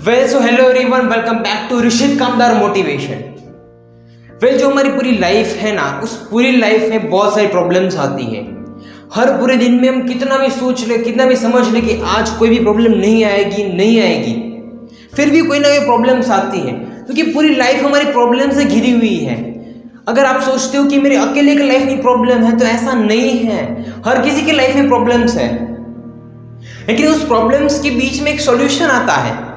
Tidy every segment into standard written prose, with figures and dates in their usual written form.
Hello everyone, welcome back to Rishit Kamdar motivation. जो हमारी पूरी लाइफ है ना, उस पूरी लाइफ में बहुत सारी प्रॉब्लम्स आती है। हर पूरे दिन में हम कितना भी सोच ले, कितना भी समझ ले कि आज कोई भी प्रॉब्लम नहीं आएगी, फिर भी कोई ना कोई प्रॉब्लम्स आती है, क्योंकि पूरी लाइफ हमारी प्रॉब्लम से घिरी हुई है। अगर आप सोचते हो कि मेरे अकेले की लाइफ में प्रॉब्लम है, तो ऐसा नहीं है। हर किसी की लाइफ में प्रॉब्लम्स है, लेकिन उस प्रॉब्लम्स के बीच में एक सॉल्यूशन आता है।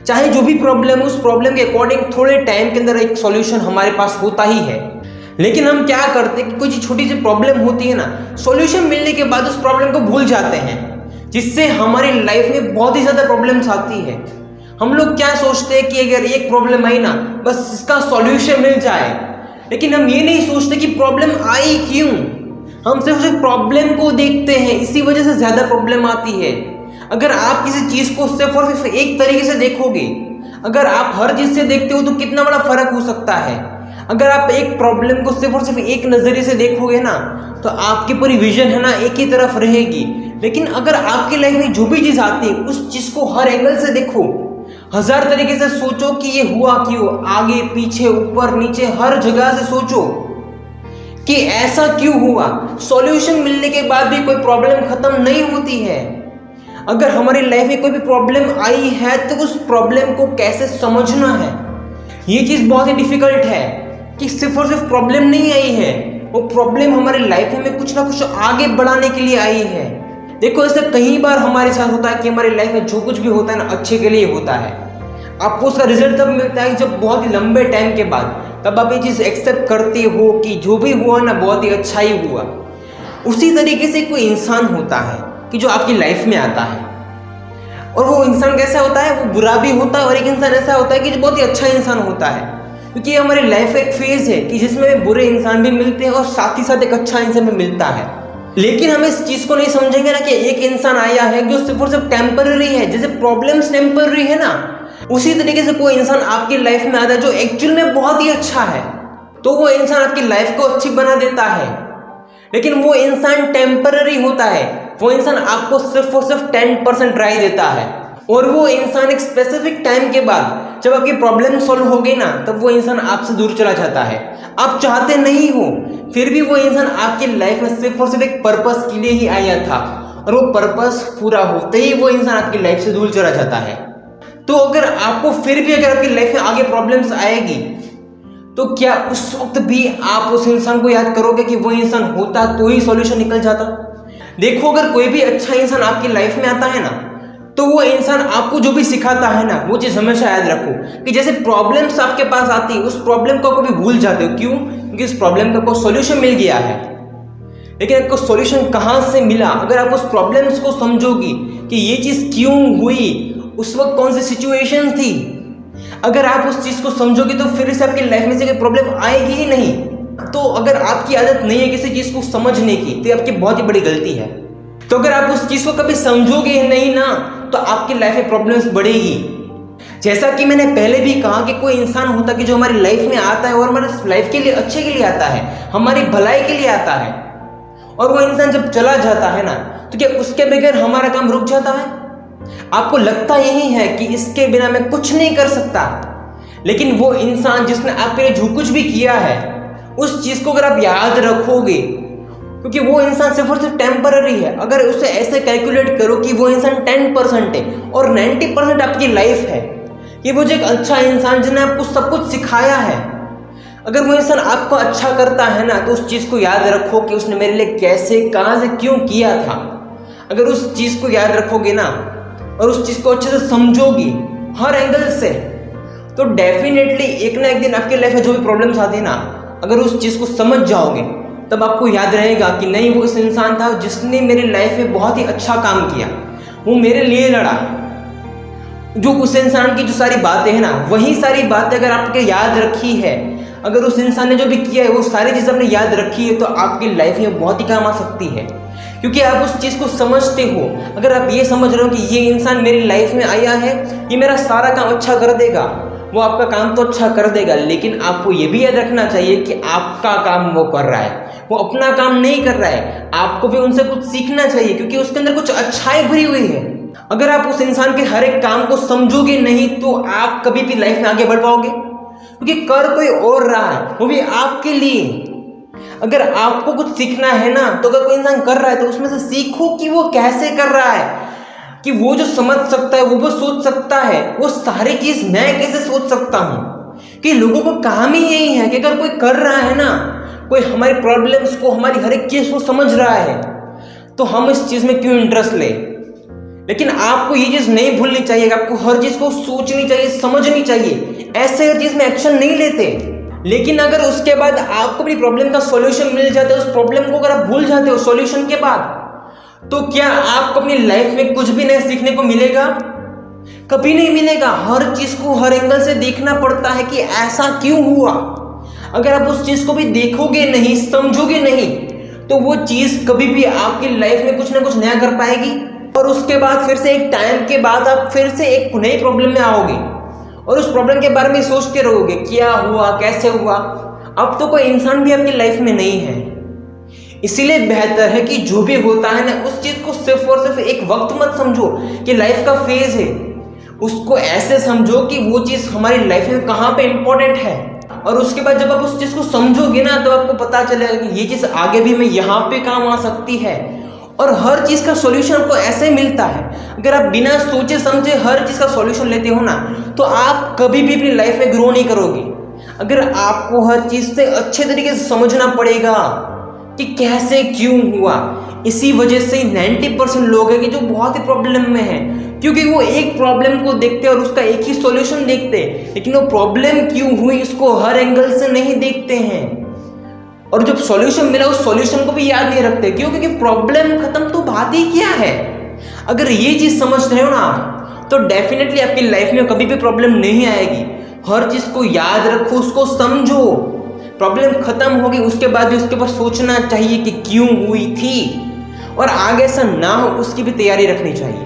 चाहे जो भी प्रॉब्लम, उस प्रॉब्लम के अकॉर्डिंग थोड़े टाइम के अंदर एक सॉल्यूशन हमारे पास होता ही है। लेकिन हम क्या करते हैं कि कोई छोटी सी प्रॉब्लम होती है ना, सॉल्यूशन मिलने के बाद उस प्रॉब्लम को भूल जाते हैं, जिससे हमारी लाइफ में बहुत ही ज़्यादा प्रॉब्लम्स आती है। हम लोग क्या सोचते हैं कि अगर एक प्रॉब्लम आई ना, बस इसका सॉल्यूशन मिल जाए, लेकिन हम ये नहीं सोचते कि प्रॉब्लम आई क्यों। हम सिर्फ प्रॉब्लम को देखते हैं, इसी वजह से ज़्यादा प्रॉब्लम आती है। अगर आप किसी चीज़ को सिर्फ और सिर्फ एक तरीके से देखोगे, अगर आप हर चीज़ से देखते हो तो कितना बड़ा फर्क हो सकता है। अगर आप एक प्रॉब्लम को सिर्फ और सिर्फ एक नज़रिए से देखोगे ना, तो आपकी पूरी विजन है ना एक ही तरफ रहेगी। लेकिन अगर आपकी लाइफ में जो भी चीज़ आती है, उस चीज़ को हर एंगल से देखो, हजार तरीके से सोचो कि ये हुआ क्यों, आगे पीछे ऊपर नीचे हर जगह से सोचो कि ऐसा क्यों हुआ। सॉल्यूशन मिलने के बाद भी कोई प्रॉब्लम खत्म नहीं होती है। अगर हमारी लाइफ में कोई भी प्रॉब्लम आई है, तो उस प्रॉब्लम को कैसे समझना है, ये चीज़ बहुत ही डिफिकल्ट है। कि सिर्फ और सिर्फ प्रॉब्लम नहीं आई है, वो प्रॉब्लम हमारी लाइफ में कुछ ना कुछ आगे बढ़ाने के लिए आई है। देखो, ऐसा कई बार हमारे साथ होता है कि हमारी लाइफ में जो कुछ भी होता है ना, अच्छे के लिए होता है। आपको उसका रिजल्ट तब मिलता है जब बहुत ही लंबे टाइम के बाद, तब आप ये चीज़ एक्सेप्ट करते हो कि जो भी हुआ ना, बहुत ही अच्छा ही हुआ। उसी तरीके से कोई इंसान होता है कि जो आपकी लाइफ में आता है, और वो इंसान कैसा होता है, वो बुरा भी होता है, और एक इंसान ऐसा होता है कि जो बहुत ही अच्छा इंसान होता है। क्योंकि हमारी लाइफ एक फेज है कि जिसमें बुरे इंसान भी मिलते हैं और साथ ही साथ एक अच्छा इंसान भी मिलता है। लेकिन हम इस चीज़ को नहीं समझेंगे ना कि एक इंसान आया है जो सिर्फ और सिर्फ टेम्पररी है। जैसे प्रॉब्लम्स टेम्पररी है ना, उसी तरीके से कोई इंसान आपकी लाइफ में आता है जो एक्चुअल में बहुत ही अच्छा है, तो वो इंसान आपकी लाइफ को अच्छी बना देता है। लेकिन वो इंसान टेम्पररी होता है, वो इंसान आपको सिर्फ और सिर्फ 10% ट्राई देता है, और वो इंसान एक स्पेसिफिक टाइम के बाद जब आपकी प्रॉब्लम सॉल्व हो गई ना, तब वो इंसान आपसे दूर चला जाता है। आप चाहते नहीं हो, फिर भी वो इंसान आपकी लाइफ में सिर्फ और सिर्फ एक पर्पस के लिए ही आया था, और वो पर्पस पूरा होते ही वो इंसान आपकी लाइफ से दूर चला जाता है। तो अगर आपको फिर भी अगर आपकी लाइफ में आगे प्रॉब्लम्स आएगी, तो क्या उस वक्त भी आप उस इंसान को याद करोगे कि वो इंसान होता तो ही सॉल्यूशन निकल जाता? देखो, अगर कोई भी अच्छा इंसान आपकी लाइफ में आता है ना, तो वो इंसान आपको जो भी सिखाता है ना, वो चीज़ हमेशा याद रखो कि जैसे प्रॉब्लम्स आपके पास आती है, उस प्रॉब्लम को कभी भूल जाते हो। क्यों? क्योंकि उस प्रॉब्लम का आपको सॉल्यूशन मिल गया है। लेकिन आपको सॉल्यूशन कहाँ से मिला? अगर आप उस प्रॉब्लम्स को समझोगी कि ये चीज़ क्यों हुई, उस वक्त कौन सी सिचुएशन थी, अगर आप उस चीज़ को समझोगे तो फिर से आपकी लाइफ में से कोई प्रॉब्लम आएगी ही नहीं। तो अगर आपकी आदत नहीं है किसी चीज़ को समझने की, तो आपकी बहुत ही बड़ी गलती है। तो अगर आप उस चीज़ को कभी समझोगे नहीं ना, तो आपकी लाइफ में प्रॉब्लम्स बढ़ेगी। जैसा कि मैंने पहले भी कहा कि कोई इंसान होता है कि जो हमारी लाइफ में आता है, और हमारे लाइफ के लिए अच्छे के लिए आता है, हमारी भलाई के लिए आता है, और वो इंसान जब चला जाता है ना, तो क्या उसके बगैर हमारा काम रुक जाता है? आपको लगता यही है कि इसके बिना मैं कुछ नहीं कर सकता, लेकिन वो इंसान जिसने आपके लिए जो कुछ भी किया है, उस चीज़ को अगर आप याद रखोगे, क्योंकि वो इंसान सिर्फ और सिर्फ टेम्पररी है। अगर उसे ऐसे कैलकुलेट करो कि वो इंसान 10% है और 90% आपकी लाइफ है, कि वो जो एक अच्छा इंसान जिसने आपको सब कुछ सिखाया है, अगर वो इंसान आपको अच्छा करता है ना, तो उस चीज़ को याद रखो कि उसने मेरे लिए कैसे, कहाँ से, क्यों किया था। अगर उस चीज़ को याद रखोगे ना, और उस चीज़ को अच्छे से समझोगी हर एंगल से, तो डेफिनेटली एक ना एक दिन आपकी लाइफ में जो भी प्रॉब्लम्स आती है ना, अगर उस चीज़ को समझ जाओगे, तब आपको याद रहेगा कि नहीं, वो उस इंसान था जिसने मेरी लाइफ में बहुत ही अच्छा काम किया, वो मेरे लिए लड़ा। जो उस इंसान की जो सारी बातें हैं ना, वही सारी बातें अगर आपके याद रखी है, अगर उस इंसान ने जो भी किया है वो सारी चीज़ आपने याद रखी है, तो आपकी लाइफ में बहुत ही काम आ सकती है। क्योंकि आप उस चीज़ को समझते हो। अगर आप ये समझ रहे हो कि ये इंसान मेरी लाइफ में आया है, ये मेरा सारा काम अच्छा कर देगा, वो आपका काम तो अच्छा कर देगा, लेकिन आपको ये भी याद रखना चाहिए कि आपका काम वो कर रहा है, वो अपना काम नहीं कर रहा है। आपको भी उनसे कुछ सीखना चाहिए, क्योंकि उसके अंदर कुछ अच्छाई भरी हुई है। अगर आप उस इंसान के हर एक काम को समझोगे नहीं तो आप कभी भी लाइफ में आगे बढ़ पाओगे, क्योंकि कर कोई और रहा है, वो भी आपके लिए। अगर आपको कुछ सीखना है ना, तो अगर कोई इंसान कर रहा है तो उसमें से सीखो कि वो कैसे कर रहा है, कि वो जो समझ सकता है वो सोच सकता है, वो सारी चीज मैं कैसे सोच सकता हूं। कि लोगों को काम ही यही है कि अगर कोई कर रहा है ना, कोई हमारी प्रॉब्लम्स को, हमारी हर एक चीज को समझ रहा है, तो हम इस चीज में क्यों इंटरेस्ट ले। लेकिन आपको ये चीज नहीं भूलनी चाहिए, आपको हर चीज को सोचनी चाहिए, समझनी चाहिए। ऐसे हर चीज में एक्शन नहीं लेते, लेकिन अगर उसके बाद आपको अपनी प्रॉब्लम का सॉल्यूशन मिल जाता है, उस प्रॉब्लम को अगर आप भूल जाते हो सॉल्यूशन के बाद, तो क्या आपको अपनी लाइफ में कुछ भी नया सीखने को मिलेगा? कभी नहीं मिलेगा। हर चीज को हर एंगल से देखना पड़ता है कि ऐसा क्यों हुआ। अगर आप उस चीज को भी देखोगे नहीं, समझोगे नहीं, तो वो चीज कभी भी आपकी लाइफ में कुछ ना कुछ नया कर पाएगी, और उसके बाद फिर से एक टाइम के बाद आप फिर से एक नई प्रॉब्लम में आओगे और उस प्रॉब्लम के बारे में सोचते रहोगे, क्या हुआ, कैसे हुआ। अब तो कोई इंसान भी आपकी लाइफ में नहीं है। इसीलिए बेहतर है कि जो भी होता है ना, उस चीज को सिर्फ और सिर्फ एक वक्त मत समझो कि लाइफ का फेज है। उसको ऐसे समझो कि वो चीज हमारी लाइफ में कहाँ पे इंपॉर्टेंट है, और उसके बाद जब आप उस चीज को समझोगे ना, तो आपको पता चलेगा कि ये चीज आगे भी मैं यहाँ पे काम आ सकती है। और हर चीज का सॉल्यूशन आपको ऐसे मिलता है। अगर आप बिना सोचे समझे हर चीज का सॉल्यूशन लेते हो ना, तो आप कभी भी अपनी लाइफ में ग्रो नहीं करोगे। अगर आपको हर चीज से अच्छे तरीके से समझना पड़ेगा कि कैसे क्यों हुआ। इसी वजह से 90% लोग हैं कि जो बहुत ही प्रॉब्लम में है, क्योंकि वो एक प्रॉब्लम को देखते हैं और उसका एक ही सॉल्यूशन देखते हैं, लेकिन वो प्रॉब्लम क्यों हुई इसको हर एंगल से नहीं देखते हैं। और जब सॉल्यूशन मिला उस सॉल्यूशन को भी याद नहीं रखते। क्यों? क्योंकि प्रॉब्लम खत्म तो बात ही क्या है। अगर ये चीज समझ रहे हो ना, तो डेफिनेटली आपकी लाइफ में कभी भी प्रॉब्लम नहीं आएगी। हर चीज को याद रखो, उसको समझो। प्रॉब्लम खत्म होगी उसके बाद भी उसके ऊपर सोचना चाहिए कि क्यों हुई थी, और आगे ऐसा ना हो उसकी भी तैयारी रखनी चाहिए।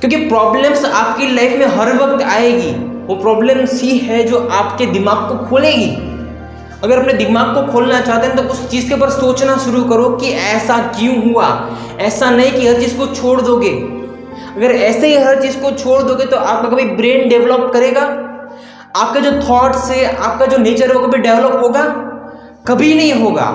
क्योंकि प्रॉब्लम्स आपकी लाइफ में हर वक्त आएगी। वो प्रॉब्लम्स ही है जो आपके दिमाग को खोलेगी। अगर अपने दिमाग को खोलना चाहते हैं तो उस चीज के ऊपर सोचना शुरू करो कि ऐसा क्यों हुआ। ऐसा नहीं कि हर चीज को छोड़ दोगे। अगर ऐसे ही हर चीज को छोड़ दोगे तो आपका कभी ब्रेन डेवलप करेगा? आपका जो थॉट्स है, आपका जो नेचर है, वो कभी डेवलप होगा? कभी नहीं होगा।